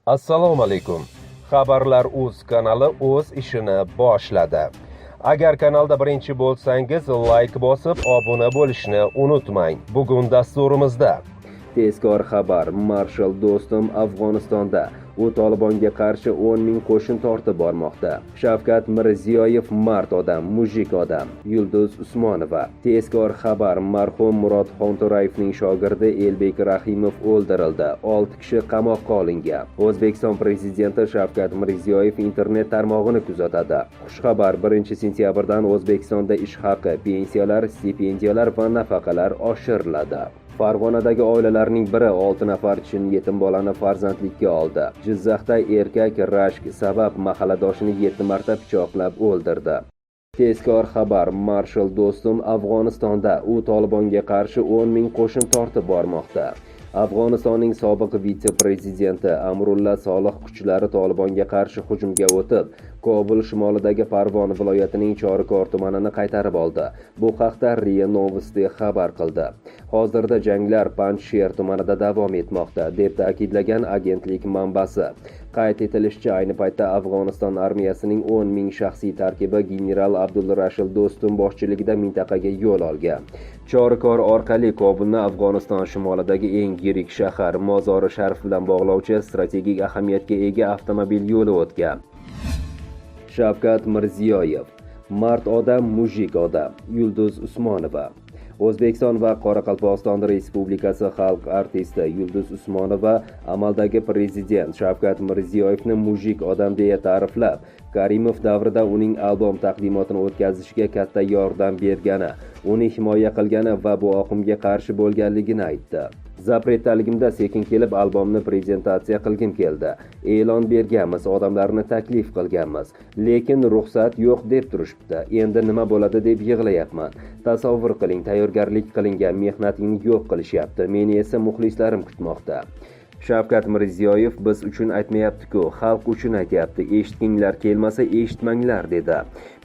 Assalomu alaykum. Xabarlar.uz kanali o'z ishini boshladi. Agar kanalda birinchi bo'lsangiz, like bosib, obuna bo'lishni unutmang. Bugun dasturimizda tezkor xabar: Marshal Do'stum Afg'onistonda. U Tolibonga qarshi 10 ming qo'shin tortib bormoqda. Shavkat Mirziyoyev mard odam, mujik odam. Yulduz Usmonova. Tezkor xabar: marhum Murod Xonto'rayevning shogirdi Elbek Rahimov o'ldirildi. 6 kishi qamoqqa olingan. O'zbekiston prezidenti Shavkat Mirziyoyev internet tarmog'ini kuzatadi. Xushxabar: 1-sentyabrdan O'zbekistonda ish haqi, pensiyalar, stipendiyalar va nafaqalar oshiriladi. Farg'onadagi oilalarning biri 6 nafar chin yetim bolani farzandlikka oldi. Jizzaxda erkak rashk sabab mahalladoshini 7 marta pichoqlab o'ldirdi. Tezkor xabar: Marshal Do'stum Afg'onistonda. U Tolibonga qarshi 10 ming qo'shin tortib bormoqda. Afg'onistonning sobiq vitse-prezidenti Amrulla Solih kuchlari Tolibonga qarshi hujumga o'tib, Kobul shimolidagi Farg'ona viloyatining Chorikor tumanini qaytarib oldi. Bu haqda RIA Novosti xabar qildi. Hozirda janglar Panjsher tumanida davom etmoqda, deb ta'kidlagan agentlik manbasi. Qayd etilishicha, ayni paytda Afg'oniston armiyasining 10 ming shaxsiy tarkibi general Abdulrashid Do'stum boshchiligida mintaqaga yo'l olgan. Chorikor orqali Kobulni Afg'oniston shimolidagi eng yirik shahar Mozori Sharif bilan bog'lovchi strategik ahamiyatga ega avtomobil yo'li o'tgan. Shavkat Mirziyoyev: mard odam, mujik odam. Yulduz Usmonova. O'zbekiston va Qoraqalpog'iston Respublikasi xalq artisti Yulduz Usmonova amaldagi prezident Shavkat Mirziyoyevni mujik odam deya ta'riflab, Karimov davrida uning albom taqdimotini o'tkazishga katta yordam bergani, uni himoya qilgani va bu oqimga qarshi bo'lganligini aytdi. Zapretdaligimda sekin kelib albomni prezentatsiya qilgim keldi. E'lon berganmiz, odamlarni taklif qilganmiz, lekin ruxsat yo'q deb turishibdi. Endi nima bo'ladi deb yig'layapman. Tasavvur qiling, tayyorgarlik qilingan mehnatingni yo'q qilishyapti. Meni esa muxlislarim kutmoqda. Shavkat Mirziyoyev biz uchun aytmayapti-ku, xalq uchun aytyapti. Eshitginglar kelmasa eshitmanglar dedi.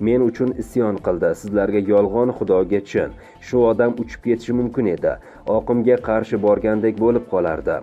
Men uchun isyon qildi, sizlarga yolg'on, Xudoga chin. Shu odam uchib ketishi mumkin edi. Oqimga qarshi borgandek bo'lib qolardi.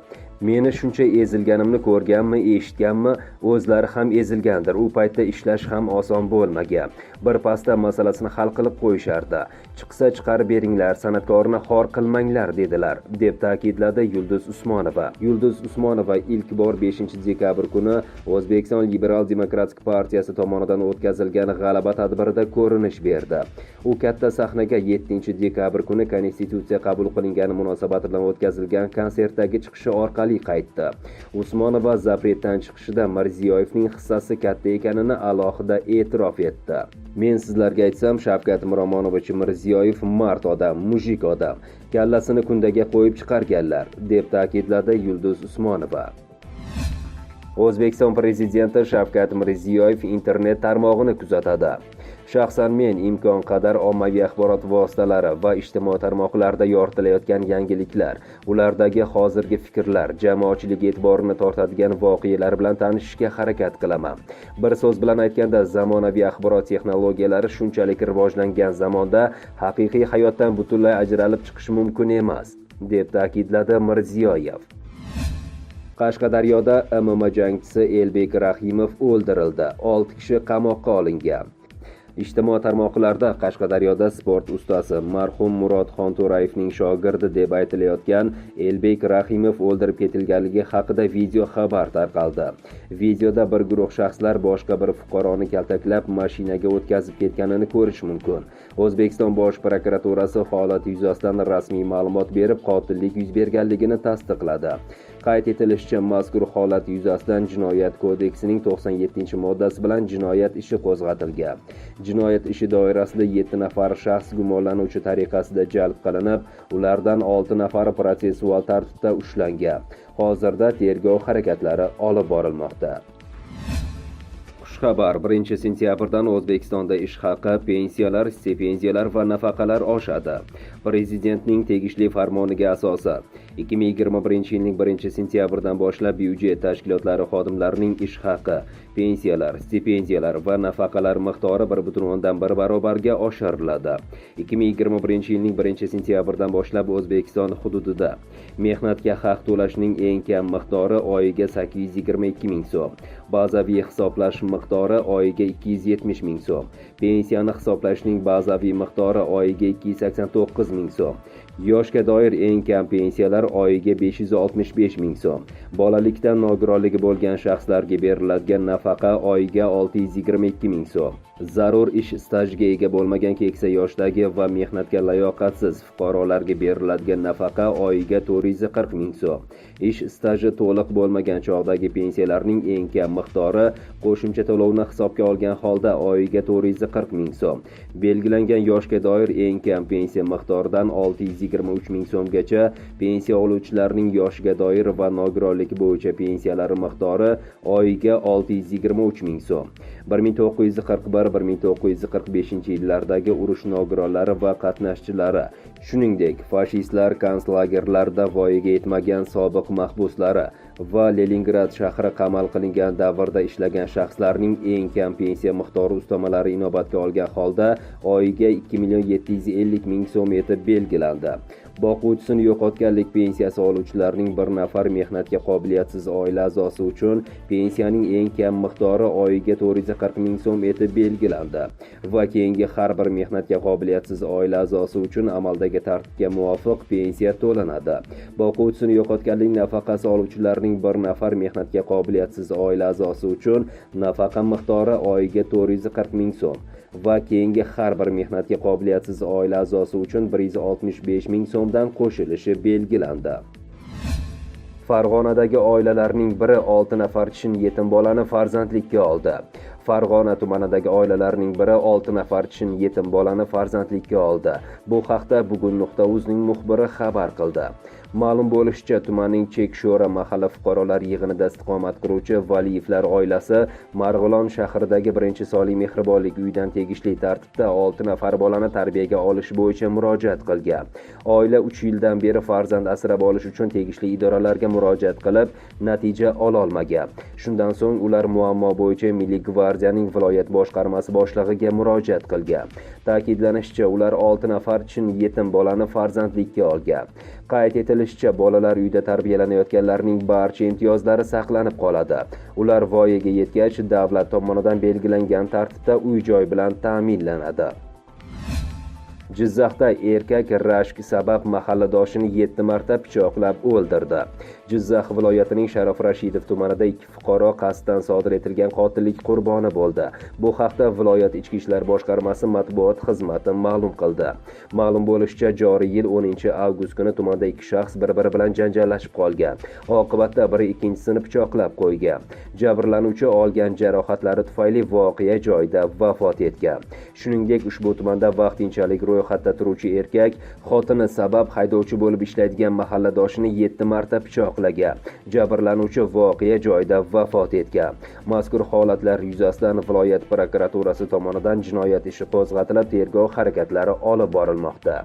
Meni shuncha ezilganimni ko'rganmi, eshitganmi, o'zlari ham ezilgandir. U paytda ishlash ham oson bo'lmagan. Bir pasda masalasini hal qilib qo'yishardi. Chiqsa chiqarib beringlar, san'atkorni xor qilmanglar dedilar, deb ta'kidladi Yulduz Usmonova. Yulduz Usmonova ilk bor 5-dekabr kuni O'zbekiston Liberal Demokratik partiyasi tomonidan o'tkazilgan g'alaba tadbirida ko'rinish berdi. U katta sahnaga 7-dekabr kuni Konstitutsiya qabul qilingani munosabati bilan o'tkazilgan konsertdagi chiqishi orqali qaytdi. Usmonova zapretdan chiqishida Mirziyoyevning hissasi katta ekanini alohida e'tirof etdi. Men sizlarga aytsam, Shavkat Miromonovich Mirziyoyev mard odam, mujik odam, kallasini kundaga qo'yib chiqarganlar, deb ta'kidladi Yulduz Usmonova. O'zbekiston prezidenti Shavkat Mirziyoyev internet tarmog'ini kuzatadi. Shaxsan men imkon qadar ommaviy axborot vositalari va ijtimoiy tarmoqlarda yoritilayotgan yangiliklar, ulardagi hozirgi fikrlar, jamoatchilik e'tiborini tortadigan voqealar bilan tanishishga harakat qilaman. Bir so'z bilan aytganda, zamonaviy axborot texnologiyalari shunchalik rivojlangan zamonda haqiqiy hayotdan butunlay ajralib chiqish mumkin emas, deb ta'kidladi Mirziyoyev. Qashqadaryoda MMA jangchisi Elbek Rahimov o'ldirildi. 6 kishi qamoqqa olingan. Ijtimoiy tarmoqlarda Qashqadaryoda sport ustasi marhum Murod Xonto'rayevning shogirdi deb aytilayotgan Elbek Rahimov o'ldirib ketilganligi haqida video xabar tarqaldi. Videoda bir guruh shaxslar boshqa bir fuqaroni kaltaklab mashinaga o'tkazib ketganini ko'rish mumkin. O'zbekiston Bosh prokuraturasi holat yuzasidan rasmiy ma'lumot berib, qotillik yuz berganligini tasdiqladi. Qayd etilishicha, mazkur holat yuzasidan Jinoyat kodeksining 97-moddasi bilan jinoyat ishi qo'zg'atilgan. Jinoyat ishi doirasida 7 nafar shaxs gumonlanuvchi tariqasida jalb qilinib, ulardan 6 nafari protsessual tartibda ushlangan. Hozirda tergov harakatlari olib borilmoqda. Xushxabar: 1-sentyabrdan O'zbekistonda ish haqi, pensiyalar, stipendiyalar va nafaqalar oshadi. Prezidentning tegishli farmoniga asosan 2021 yilning 1-sentyabridan boshlab byudjet tashkilotlari xodimlarining ish haqi, pensiyalar, stipendiyalar va nafaqalar miqdori 1,1 barobarga oshiriladi. 2021 yilning 1-sentyabridan boshlab O'zbekiston hududida mehnatga haq to'lashning eng kam miqdori oyiga 822 ming so'm, bazaviy hisoblash miqdori oyiga 270 ming so'm, pensiyani hisoblashning bazaviy miqdori oyiga 289 ming so'm, yoshga doir eng kam pensiyalar oyiga 565 ming so'm, bolalikdan nogironligi bo'lgan shaxslarga beriladigan nafaqa oyiga 622 ming so'm, zarur ish stajiga ega bo'lmagan keksa yoshdagi va mehnatga layoqatsiz fuqarolarga beriladigan nafaqa oyiga 440 ming so'm, ish staji to'liq bo'lmagan chog'dagi pensiyalarning eng kam miqdori qo'shimcha to'lovni hisobga olgan holda oyiga 440 ming so'm, belgilangan yoshga doir eng kam pensiya miqdoridan 623 ming so'mgacha pensiya oluvchilarning yoshiga doir va nogironligi bo'yicha pensiyalari miqdori oyiga 623 ming so'm. 1941-1945 yillardagi urush nogironlari va qatnashchilari, shuningdek fashistlar konslagerlarida voyaga yetmagan sobiq mahbuslari va Leningrad shahri qamal qilingan davrda ishlagan shaxslarning eng kam pensiya miqdori ustamalari inobatga olgan holda oyiga 2 750 ming so'm etib belgilandi. Boquvchisini yo'qotganlik pensiyasi oluvchilarning bir nafar mehnatga qobiliyatsiz oila a'zosi uchun pensiyaning eng kam miqdori oyiga 440 ming so'm etib belgilandi va keyingi har bir mehnatga qobiliyatsiz oila a'zosi uchun amaldagi tartibga muvofiq pensiya to'lanadi. Boquvchisini yo'qotganlik nafaqasi oluvchilarning bir nafar mehnatga qobiliyatsiz oila a'zosi uchun nafaqa miqdori oyiga 440 ming so'm va keyingi har bir mehnatga qobiliyatsiz oila a'zosi uchun 165 ming so'mdan qo'shilishi belgilandi. Farg'onadagi oilalarning biri 6 nafar chin yetim bolani farzandlikka oldi. Farg'ona tumanidagi oilalarning biri 6 nafar chin yetim bolani farzandlikka oldi. Bu haqda Bugun.uzning muxbiri xabar qildi. Ma'lum bo'lishicha, tumanning Chekshora mahalla fuqarolar yig'inida istiqomat quruvchi Valiyevlar oilasi Marg'ilon shahridagi 1-Soliy mehribonlik uyidan tegishli tartibda 6 nafar bolani tarbiyaga olish bo'yicha murojaat qilgan. Oila 3 yildan beri farzand asrab olish uchun tegishli idoralarga murojaat qilib, natija ololmagan. Shundan so'ng ular muammo bo'yicha Milliy gvardiyaning viloyat boshqarmasi boshlig'iga murojaat qilgan. Ta'kidlanishicha, ular 6 nafar chin yetim bolani farzandlikka olgan. Qayd etilishicha, bolalar uyda tarbiyalanayotganlarning barcha imtiyozlari saqlanib qoladi. Ular voyaga yetgach, davlat tomonidan belgilangan tartibda uy-joy bilan ta'minlanadi. Jizzaxda erkak rashk sabab mahalladoshini 7 marta pichoqlab o'ldirdi. Jizzax viloyatining Sharof Rashidov tumanida 2 fuqaro qasddan sodir etilgan qotillik qurboni bo'ldi. Bu haqda viloyat Ichki ishlar boshqarmasi matbuot xizmati ma'lum qildi. Ma'lum bo'lishicha, joriy yil 10-avgust kuni tumanda 2 shaxs bir-biri bilan janjallashib qolgan. Oqibatda biri ikkinchisini pichoqlab qo'ygan. Jabrlanuvchi olgan jarohatlari tufayli voqea joyida vafot etgan. Shuningdek, ushbu tumanda vaqtinchalik ro'yxatda turuvchi erkak xotini sabab haydovchi bo'lib ishlaydigan mahalladoshini 7 marta pichoqlagan. Jabrlanuvchi voqea joyida vafot etgan. Mazkur holatlar yuzasidan viloyat prokuraturasi tomonidan jinoyat ishi qo'zg'atilib, tergov harakatlari olib borilmoqda.